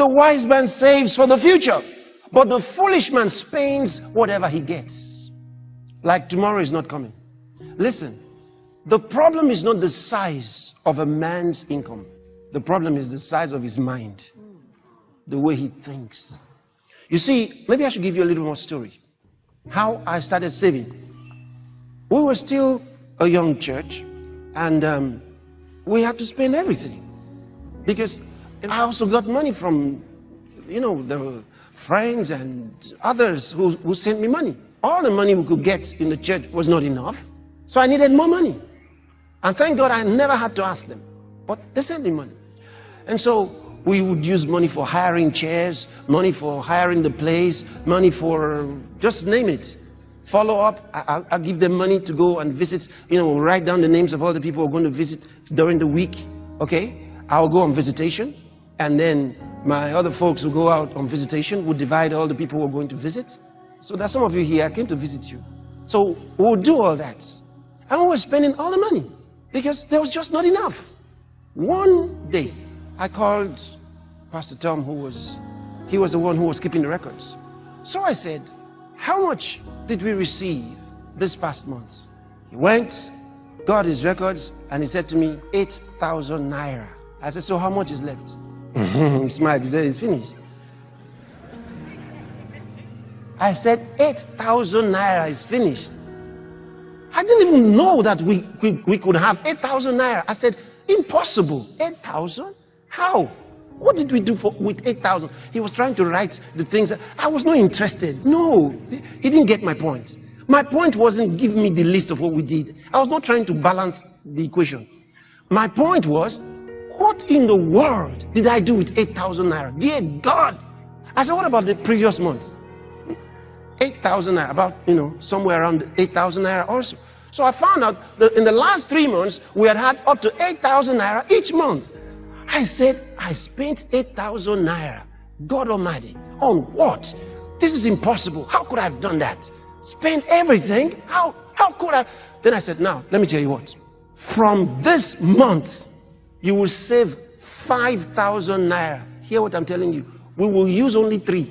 The wise man saves for the future, but the foolish man spends whatever he gets. Like tomorrow is not coming. Listen, the problem is not the size of a man's income. The problem is the size of his mind, the way he thinks. You see, maybe I should give you a little more story. How I started saving. We were still a young church, and we had to spend everything. Because I also got money from, the friends and others who sent me money. All the money we could get in the church was not enough. So I needed more money. And thank God I never had to ask them. But they sent me money. And so we would use money for hiring chairs, money for hiring the place, money for, just name it. Follow up, I'll give them money to go and visit, write down the names of all the people who are going to visit during the week, okay? I'll go on visitation, and then my other folks who go out on visitation would divide all the people who are going to visit. So there's some of you here, I came to visit you. So we'll do all that. And we were spending all the money because there was just not enough. One day, I called Pastor Tom, he was the one who was keeping the records. So I said, how much did we receive this past month? He went, got his records, and he said to me, 8,000 naira. I said, so how much is left? He smiled, he said, it's finished. I said, 8,000 naira is finished. I didn't even know that we could have 8,000 naira. I said, impossible. 8,000? How? What did we do with 8,000? He was trying to write the things. I was not interested. No, he didn't get my point. My point wasn't give me the list of what we did. I was not trying to balance the equation. My point was, what in the world did I do with 8,000 naira? Dear God. I said, what about the previous month? 8,000 naira, about, somewhere around 8,000 naira also. So I found out that in the last 3 months, we had up to 8,000 naira each month. I said, I spent 8,000 naira, God Almighty, on what? This is impossible. How could I have done that? Spend everything? How could I? Then I said, now, let me tell you what. From this month, you will save 5,000 naira. Hear what I'm telling you. We will use only 3.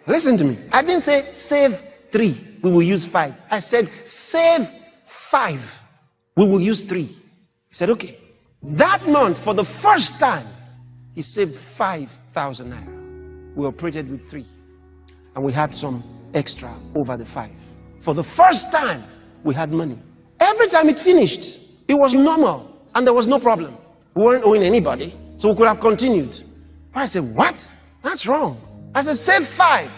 Listen to me. I didn't say save 3. We will use 5. I said save 5. We will use 3. He said, okay. That month, for the first time, he saved 5,000 naira. We operated with 3. And we had some extra over the 5. For the first time, we had money. Every time it finished, it was normal. And there was no problem. We weren't owing anybody. So we could have continued. But I said, what? That's wrong. I said, save 5.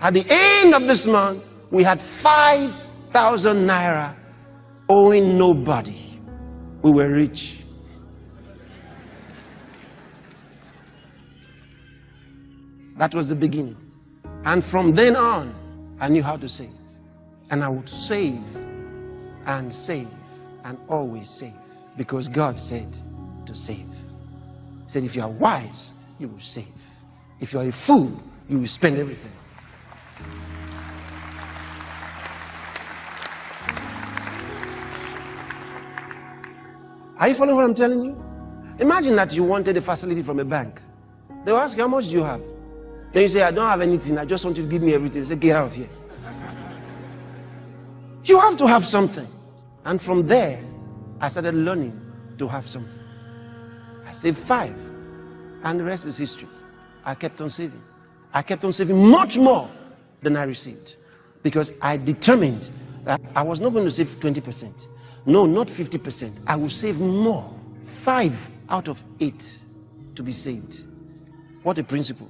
At the end of this month, we had 5,000 naira owing nobody. We were rich. That was the beginning. And from then on, I knew how to save. And I would save and save and always save. Because God said to save. He said, if you are wise, you will save. If you are a fool, you will spend everything. Are you following what I'm telling you? Imagine that you wanted a facility from a bank. They'll ask you, how much do you have? Then you say, I don't have anything. I just want you to give me everything. They say, get out of here. You have to have something. And from there, I started learning to have something. I saved 5. And the rest is history. I kept on saving. I kept on saving much more than I received. Because I determined that I was not going to save 20%. No, not 50%. I will save more. 5 out of 8 to be saved. What a principle.